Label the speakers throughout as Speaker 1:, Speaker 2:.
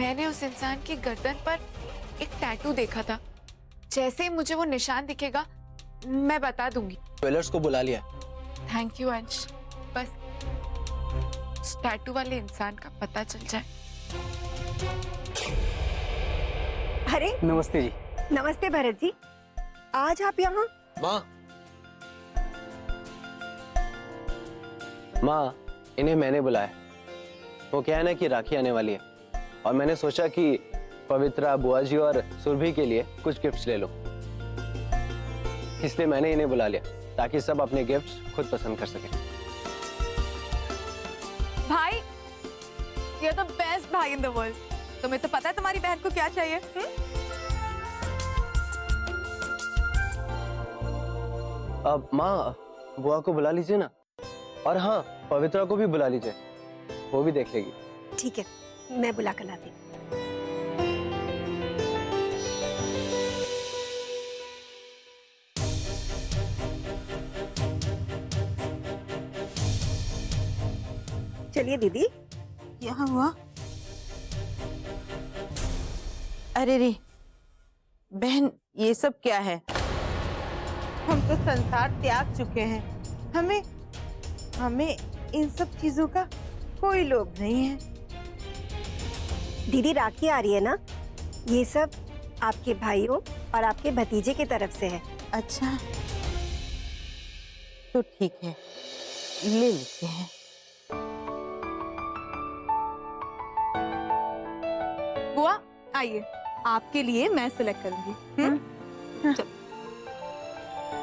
Speaker 1: मैंने उस इंसान की गर्दन पर एक टैटू देखा था। जैसे ही मुझे वो निशान दिखेगा मैं बता दूंगी।
Speaker 2: ज्वेलर्स को बुला लिया।
Speaker 1: थैंक यू अंश, बस उस टैटू वाले इंसान का पता चल जाए।
Speaker 3: अरे
Speaker 2: नमस्ते जी।
Speaker 3: नमस्ते भरत जी, आज आप यहाँ?
Speaker 2: माँ, इन्हें मैंने बुलाया। वो क्या है ना कि राखी आने वाली है और मैंने सोचा कि पवित्रा, बुआ जी और सुरभि के लिए कुछ गिफ्ट्स ले लो, इसलिए मैंने इन्हें बुला लिया ताकि सब अपने गिफ्ट्स खुद पसंद कर सकें।
Speaker 4: भाई, ये तो बेस्ट भाई इन द वर्ल्ड। तुम्हें तो पता है तुम्हारी बहन को क्या चाहिए?
Speaker 2: अब माँ, बुआ को बुला लीजिए ना, और हाँ, पवित्रा को भी बुला लीजिए, वो भी देख लेगी।
Speaker 3: ठीक है, मैं बुला कर लाती हूँ। चलिए दीदी।
Speaker 5: क्या हुआ? अरे रे बहन, ये सब क्या है? हम तो संसार त्याग चुके हैं। हमें इन सब चीजों का कोई लोभ नहीं है।
Speaker 3: दीदी राखी आ रही है ना, ये सब आपके भाइयों और आपके भतीजे की तरफ से है।
Speaker 5: अच्छा तो ठीक है, ले लेते हैं।
Speaker 4: बुआ आइए, आपके लिए मैं सिलेक्ट करूंगी।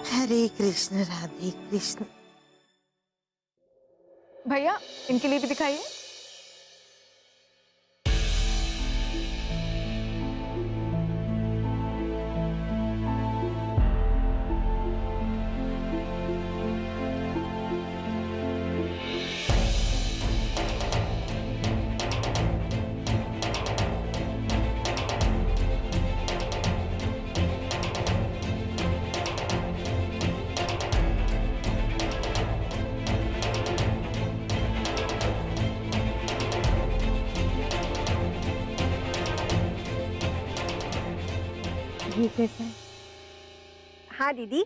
Speaker 5: हरे कृष्ण राधे कृष्ण।
Speaker 4: भैया इनके लिए भी दिखाइए।
Speaker 5: ये कैसा है?
Speaker 3: हाँ दीदी,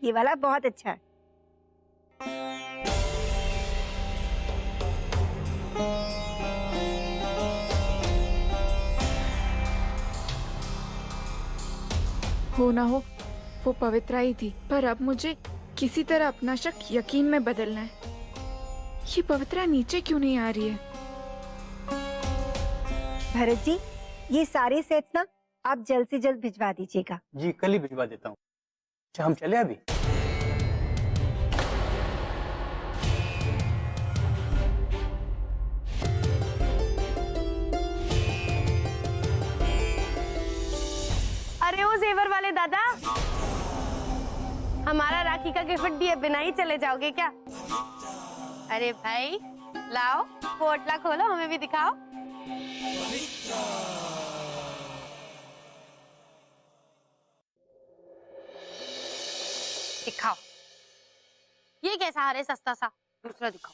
Speaker 3: ये वाला बहुत अच्छा है।
Speaker 1: हो ना हो वो पवित्रा ही थी, पर अब मुझे किसी तरह अपना शक यकीन में बदलना है। ये पवित्रा नीचे क्यों नहीं आ रही है?
Speaker 3: भरत जी, ये सारे सेट्स ना आप जल्द से जल्द भिजवा दीजिएगा।
Speaker 6: जी कल ही भिजवा देता हूँ। अच्छा हम चले अभी?
Speaker 7: अरे ओ जेवर वाले दादा, हमारा राखी का गिफ्ट दिए बिना ही चले जाओगे क्या? अरे भाई लाओ, पोटला खोलो, हमें भी दिखाओ। दिखाओ, ये कैसा हार है सस्ता सा? दूसरा दिखाओ।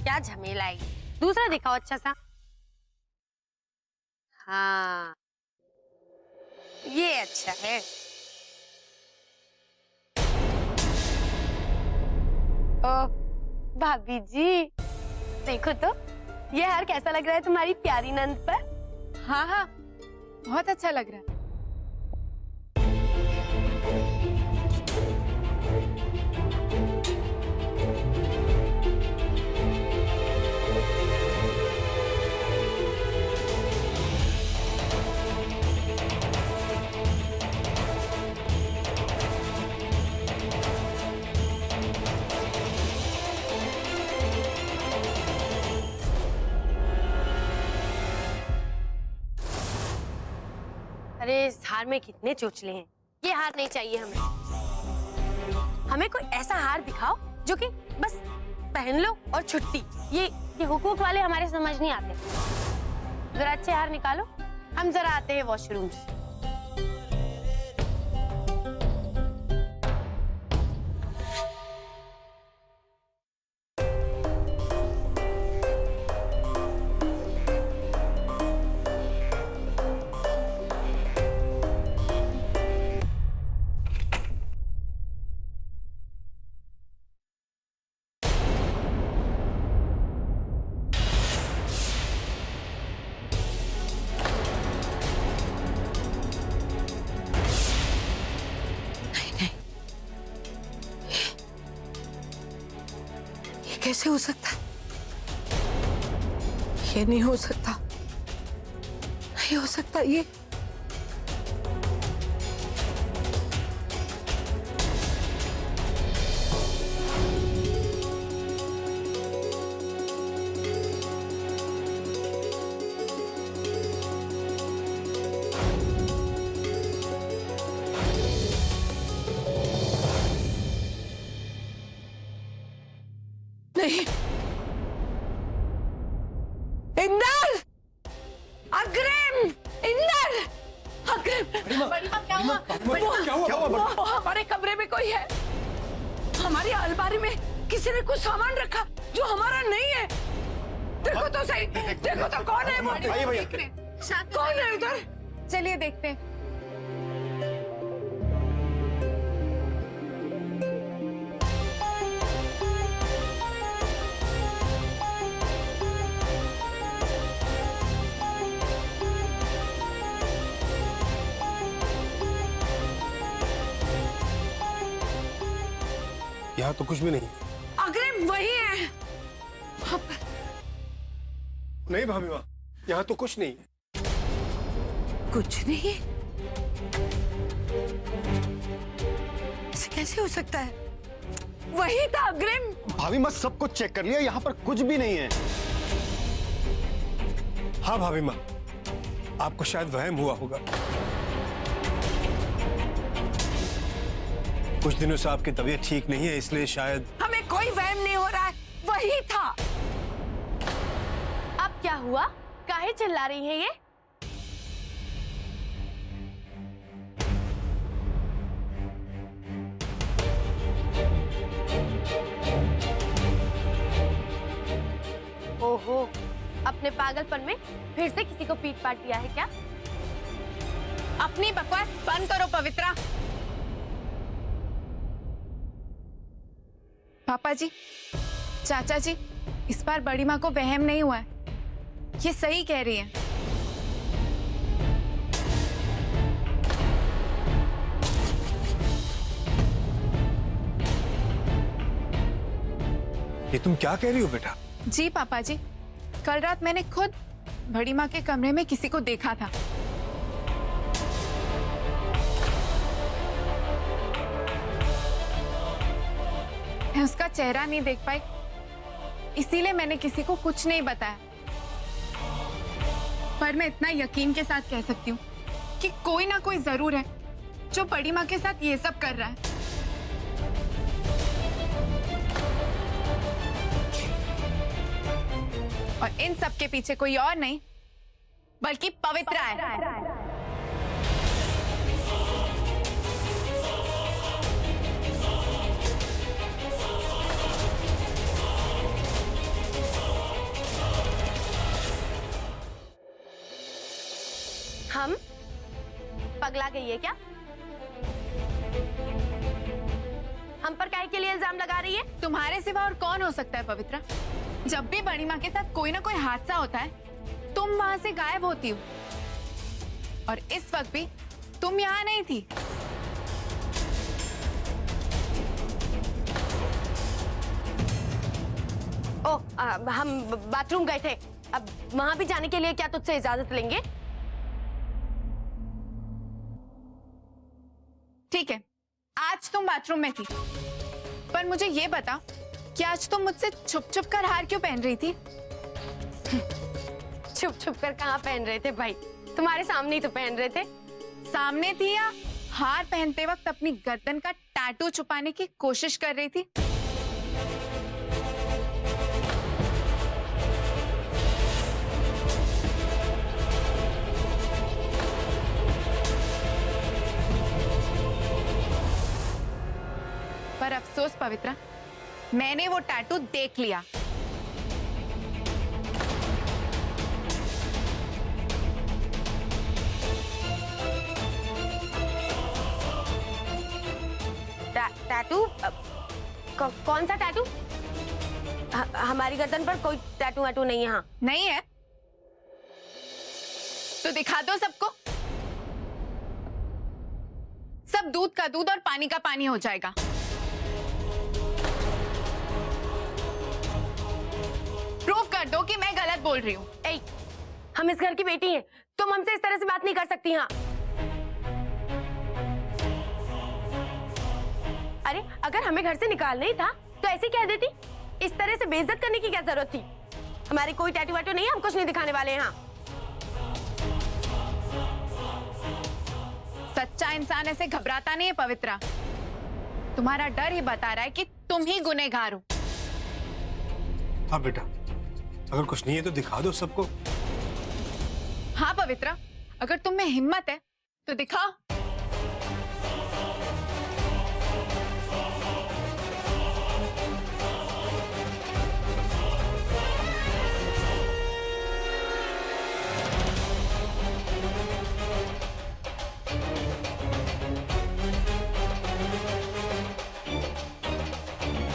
Speaker 7: क्या झमेला है, दूसरा दिखाओ अच्छा सा। हाँ ये अच्छा है। ओ भाभी जी देखो तो, ये हार कैसा लग रहा है तुम्हारी प्यारी नंद पर?
Speaker 1: हाँ हाँ, बहुत अच्छा लग रहा है।
Speaker 7: अरे इस हार में कितने चोचले हैं। ये हार नहीं चाहिए हमें। हमें कोई ऐसा हार दिखाओ जो कि बस पहन लो और छुट्टी। ये हुकूक वाले हमारे समझ नहीं आते। जरा अच्छे हार निकालो, हम जरा आते हैं वॉशरूम से।
Speaker 5: कैसे हो सकता है? ये नहीं हो सकता, नहीं हो सकता ये। नहीं, इंदर, अग्रिम, इंदर, अग्रिम।
Speaker 6: क्या हुआ?
Speaker 5: वो हमारे कमरे में कोई है। हमारी अलमारी में किसी ने कुछ सामान रखा जो हमारा नहीं है। देखो तो सही, देखो तो कौन है वो? कौन है उधर?
Speaker 1: चलिए देखते हैं।
Speaker 6: यहाँ तो कुछ भी नहीं।
Speaker 5: अग्रिम वही है।
Speaker 6: नहीं भाभी माँ, यहाँ तो कुछ नहीं।
Speaker 5: कुछ नहीं? ऐसे कैसे हो सकता है? वही था अग्रिम।
Speaker 2: भाभी माँ सब कुछ चेक कर लिया, यहाँ पर कुछ भी नहीं है।
Speaker 6: हाँ भाभी माँ, आपको शायद वहम हुआ होगा। कुछ दिनों से आपकी तबीयत ठीक नहीं है, इसलिए शायद।
Speaker 5: हमें कोई वहम नहीं हो रहा है, वही था।
Speaker 7: अब क्या हुआ? काहे चिल्ला रही है ये? ओहो, अपने पागलपन में फिर से किसी को पीट पाट दिया है क्या?
Speaker 1: अपनी बकवास बंद करो पवित्रा। पापा जी, चाचा जी, इस बार बड़ी माँ को वहम नहीं हुआ है। ये सही कह रही है।
Speaker 6: ये तुम क्या कह रही हो बेटा?
Speaker 1: जी पापा जी, कल रात मैंने खुद बड़ी माँ के कमरे में किसी को देखा था। मैं उसका चेहरा नहीं देख पाई, इसीलिए मैंने किसी को कुछ नहीं बताया। पर मैं इतना यकीन के साथ कह सकती हूँ कि कोई ना कोई जरूर है जो बड़ी माँ के साथ ये सब कर रहा है। और इन सब के पीछे कोई और नहीं बल्कि पवित्रा है।
Speaker 7: हम पगला गई है क्या? हम पर काहे के लिए इल्जाम लगा रही है?
Speaker 1: तुम्हारे सिवा और कौन हो सकता है पवित्रा? जब भी बड़ी माँ के साथ कोई ना कोई हादसा होता है, तुम वहां से गायब होती हो। और इस वक्त भी तुम यहाँ नहीं थी।
Speaker 7: हम बाथरूम गए थे। अब वहां भी जाने के लिए क्या तुझसे इजाजत लेंगे?
Speaker 1: ठीक है, आज तुम बाथरूम में थी, पर मुझे ये बता कि आज तुम मुझसे छुप छुप कर हार क्यों पहन रही थी?
Speaker 7: छुप छुप कर कहाँ पहन रहे थे भाई? तुम्हारे सामने ही तो पहन रहे थे।
Speaker 1: सामने थी या हार पहनते वक्त अपनी गर्दन का टैटू छुपाने की कोशिश कर रही थी? और अफसोस पवित्रा, मैंने वो टैटू देख लिया।
Speaker 7: टैटू? कौन सा टैटू? हमारी गर्दन पर कोई टैटू वैटू नहीं है। हाँ
Speaker 1: नहीं है तो दिखा दो सबको। सब दूध का दूध और पानी का पानी हो जाएगा। प्रूफ कर दो कि मैं गलत बोल रही हूँ।
Speaker 7: हम इस घर की बेटी हैं, तुम हमसे इस तरह से बात नहीं कर सकती। हाँ अरे अगर हमें घर से निकालना ही था तो ऐसे कह देती। इस तरह से बेइज्जत करने की क्या जरूरत थी? हमारी कोई टैटू वैटू नहीं है, हम कुछ नहीं दिखाने वाले हैं। हाँ
Speaker 1: सच्चा इंसान ऐसे घबराता नहीं है पवित्रा। तुम्हारा डर ही बता रहा है कि तुम ही गुनहगार हो।
Speaker 6: हाँ बेटा, अगर कुछ नहीं है तो दिखा दो सबको।
Speaker 1: हाँ पवित्रा, अगर तुम में हिम्मत है तो दिखाओ।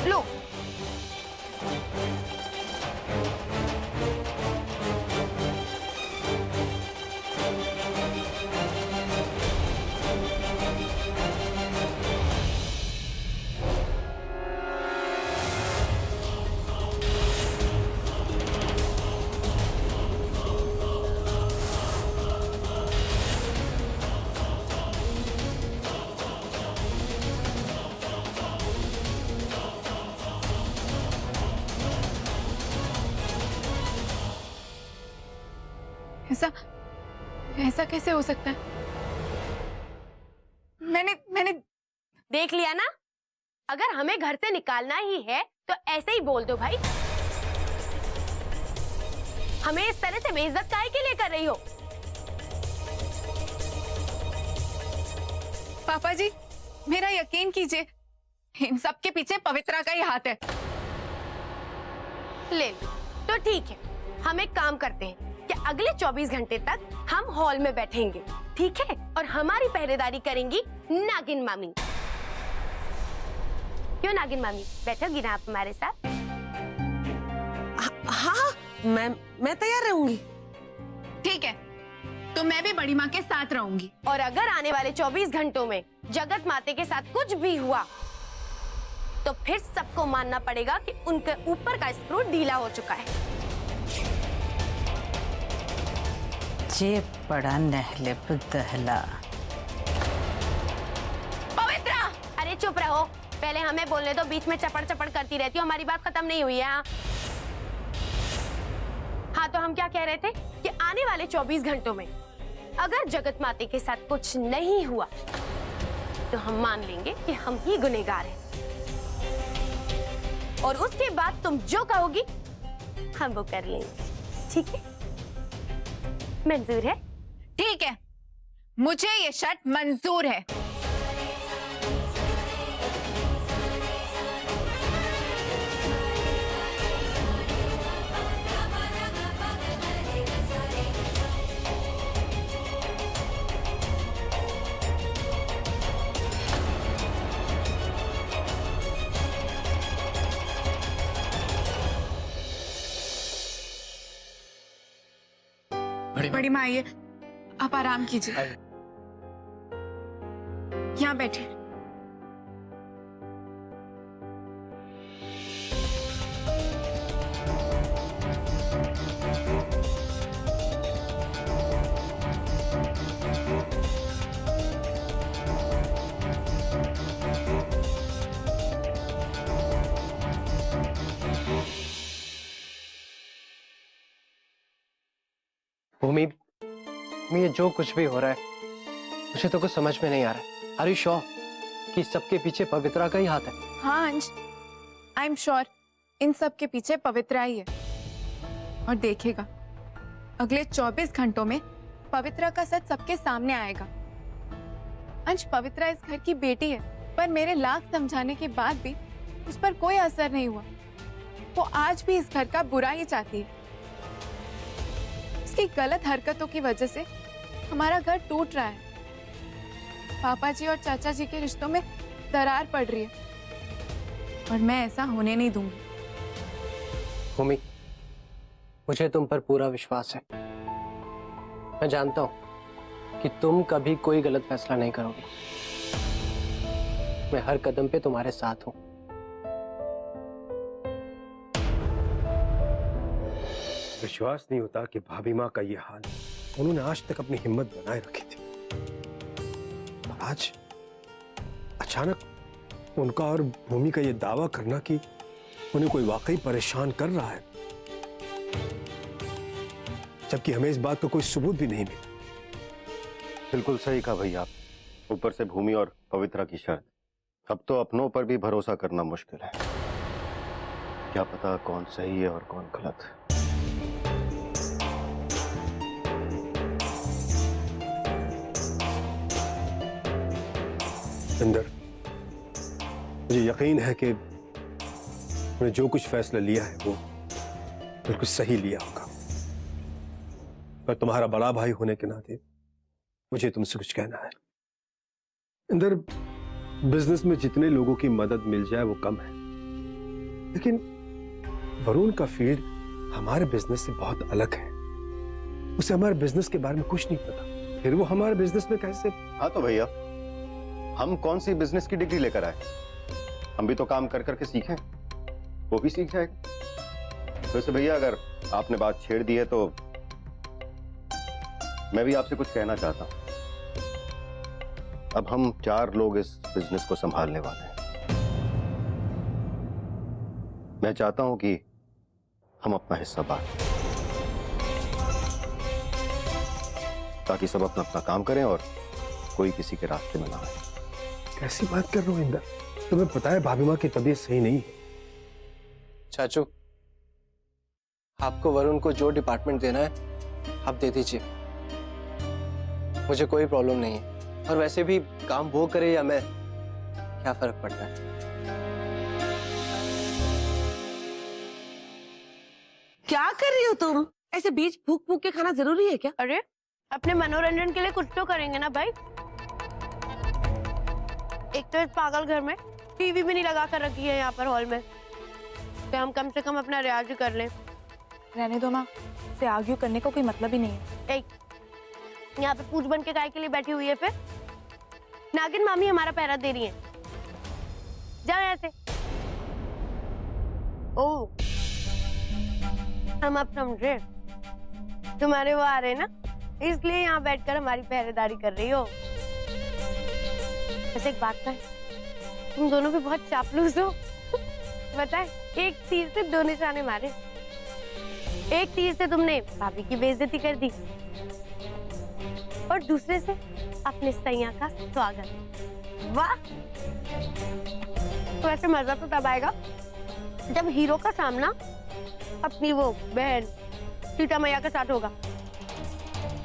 Speaker 7: लो
Speaker 1: ऐसा ऐसा कैसे हो सकता है? मैंने
Speaker 7: देख लिया ना, अगर हमें घर से निकालना ही है तो ऐसे ही बोल दो भाई। हमें इस तरह से बेइज्जत काहे के लिए कर रही हो?
Speaker 1: पापा जी, मेरा यकीन कीजिए, इन सब के पीछे पवित्रा का ही हाथ है।
Speaker 7: ले लो तो ठीक है, हम एक काम करते हैं कि अगले 24 घंटे तक हम हॉल में बैठेंगे, ठीक है? और हमारी पहरेदारी करेंगी नागिन मामी। क्यों नागिन मामी, बैठोगी ना आप हमारे साथ?
Speaker 5: हाँ मैं तैयार रहूंगी।
Speaker 1: ठीक है, तो मैं भी बड़ी माँ के साथ रहूंगी।
Speaker 7: और अगर आने वाले 24 घंटों में जगत माते के साथ कुछ भी हुआ तो फिर सबको मानना पड़ेगा कि उनके ऊपर का स्क्रू ढीला हो चुका है।
Speaker 8: जे बड़ा नहले दहला।
Speaker 7: पवित्रा, अरे चुप रहो, पहले हमें बोलने दो। बीच में चपड़ चपड़ करती रहती हो, हमारी बात खत्म नहीं हुई है। हाँ तो हम क्या कह रहे थे कि आने वाले 24 घंटों में अगर जगत माते के साथ कुछ नहीं हुआ तो हम मान लेंगे कि हम ही गुनहगार हैं, और उसके बाद तुम जो कहोगी हम वो कर लेंगे, ठीक है? मंजूर है?
Speaker 1: ठीक है, मुझे ये शर्ट मंजूर है। बड़ी माँ आइए, आप आराम कीजिए, यहाँ बैठे।
Speaker 2: भूमि, ये जो कुछ भी हो रहा है मुझे तो कुछ समझ में नहीं आ रहा है। आर यू श्योर कि सबके पीछे पवित्रा का ही हाथ है?
Speaker 1: हाँ अंश, आई एम श्योर इन सब के पीछे पवित्रा ही है। और देखिएगा, अगले 24 घंटों में पवित्रा का सच सबके सामने आएगा। अंश, पवित्रा इस घर की बेटी है पर मेरे लाख समझाने के बाद भी उस पर कोई असर नहीं हुआ। वो आज भी इस घर का बुरा ही चाहती है। उसकी गलत हरकतों की वजह से हमारा घर टूट रहा है। पापा जी और चाचा जी के रिश्तों में दरार पड़ रही है और मैं ऐसा होने नहीं दूंगी।
Speaker 2: भूमि, मुझे तुम पर पूरा विश्वास है। मैं जानता हूं कि तुम कभी कोई गलत फैसला नहीं करोगे। मैं हर कदम पे तुम्हारे साथ हूं।
Speaker 6: विश्वास नहीं होता कि भाभी माँ का ये हाल, उन्होंने आज तक अपनी हिम्मत बनाए रखी थी, और आज अचानक उनका और भूमि का ये दावा करना कि उन्हें कोई वाकई परेशान कर रहा है, जबकि हमें इस बात का कोई सबूत भी नहीं मिला।
Speaker 9: बिल्कुल सही कहा भैया आप। ऊपर से भूमि और पवित्रा की शर्त। अब तो अपनों पर भी भरोसा करना मुश्किल है। क्या पता कौन सही है और कौन गलत।
Speaker 6: अंदर मुझे यकीन है कि उन्होंने जो कुछ फैसला लिया है वो बिल्कुल सही लिया होगा। पर तुम्हारा बड़ा भाई होने के नाते मुझे तुमसे कुछ कहना है। अंदर बिजनेस में जितने लोगों की मदद मिल जाए वो कम है, लेकिन वरुण का फील्ड हमारे बिजनेस से बहुत अलग है। उसे हमारे बिजनेस के बारे में कुछ नहीं पता, फिर वो हमारे बिजनेस में कैसे?
Speaker 9: हाँ तो भैया, हम कौन सी बिजनेस की डिग्री लेकर आए? हम भी तो काम कर करके सीखे, वो भी सीख जाएगा। वैसे भैया, अगर आपने बात छेड़ दी है तो मैं भी आपसे कुछ कहना चाहता हूं। अब हम 4 लोग इस बिजनेस को संभालने वाले हैं। मैं चाहता हूं कि हम अपना हिस्सा बांटें, ताकि सब अपना अपना काम करें और कोई किसी के रास्ते में ना आए।
Speaker 6: कैसी बात कर रहे हो इंदर? तुम्हें पता है भाभी माँ की तबीयत सही नहीं है।
Speaker 2: चाचू, आपको वरुण को जो डिपार्टमेंट देना है आप दे दीजिए, मुझे कोई प्रॉब्लम नहीं है। और वैसे भी काम वो करे या मैं, क्या फर्क पड़ता है?
Speaker 5: क्या कर रही हो तुम? ऐसे बीच फूक फूक के खाना जरूरी है क्या?
Speaker 7: अरे अपने मनोरंजन के लिए कुछ तो करेंगे ना भाई। एक तो इस पागल घर में टीवी भी नहीं लगा कर रखी है यहाँ पर हॉल में, तो हम कम से कम अपना रियाज कर लें।
Speaker 4: रहने दो माँ, से आर्ग्यू करने का कोई मतलब ही नहीं है।
Speaker 7: यहाँ पे पूछ बन के काय के लिए बैठी हुई है? फिर नागिन मामी हमारा पहरा दे रही है। जाओ यहाँ से। ओ, हम अब समझे तुम्हारे वो आ रहे ना, इसलिए यहाँ बैठकर हमारी पहरेदारी कर रही हो। वैसे एक बात है, तुम दोनों भी बहुत चापलूस हो। बताए, एक तीर से 2 निशाने मारे। एक तीर से तुमने भाभी की बेइज्जती कर दी और दूसरे से अपने सैया का स्वागत। वाह! तो ऐसे मजा तो तब आएगा जब हीरो का सामना अपनी वो बहन सीता मैया के साथ होगा।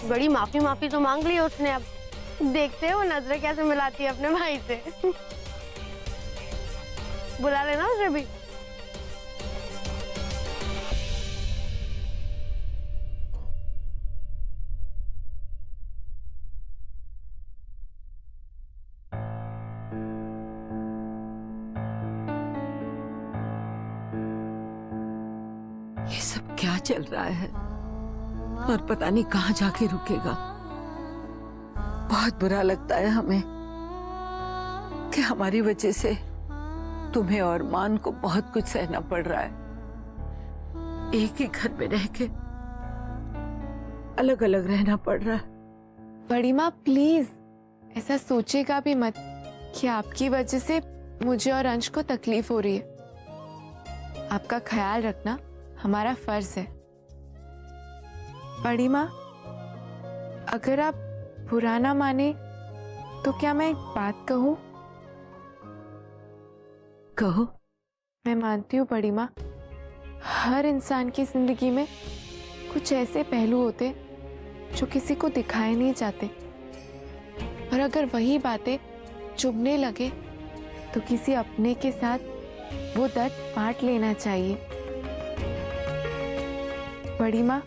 Speaker 7: बड़ी माफी तो मांग ली उसने, अब देखते हो नजरें कैसे मिलाती है अपने भाई से। बुला लेना उसे भी।
Speaker 8: ये सब क्या चल रहा है और पता नहीं कहां जाके रुकेगा। बहुत बुरा लगता है हमें कि हमारी वजह से तुम्हें और मान को बहुत कुछ सहना पड़ रहा है। एक ही घर में रह के अलग अलग रहना पड़ रहा है।
Speaker 1: बड़ी माँ प्लीज ऐसा सोचेगा भी मत कि आपकी वजह से मुझे और अंश को तकलीफ हो रही है। आपका ख्याल रखना हमारा फर्ज है। बड़ी माँ, अगर आप बुरा ना माने तो क्या मैं एक बात कहूँ?
Speaker 8: कहो।
Speaker 1: मैं मानती हूँ बड़ी माँ, हर इंसान की जिंदगी में कुछ ऐसे पहलू होते जो किसी को दिखाए नहीं जाते, और अगर वही बातें चुभने लगे तो किसी अपने के साथ वो दर्द बांट लेना चाहिए। बड़ी माँ,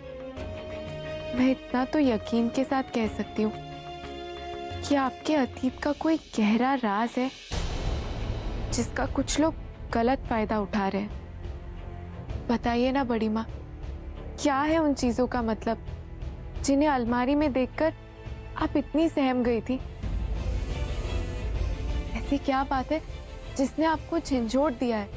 Speaker 1: मैं इतना तो यकीन के साथ कह सकती हूँ कि आपके अतीत का कोई गहरा राज है जिसका कुछ लोग गलत फायदा उठा रहे हैं। बताइए ना बड़ी माँ, क्या है उन चीजों का मतलब जिन्हें अलमारी में देखकर आप इतनी सहम गई थी? ऐसी क्या बात है जिसने आपको झंझोड़ दिया है?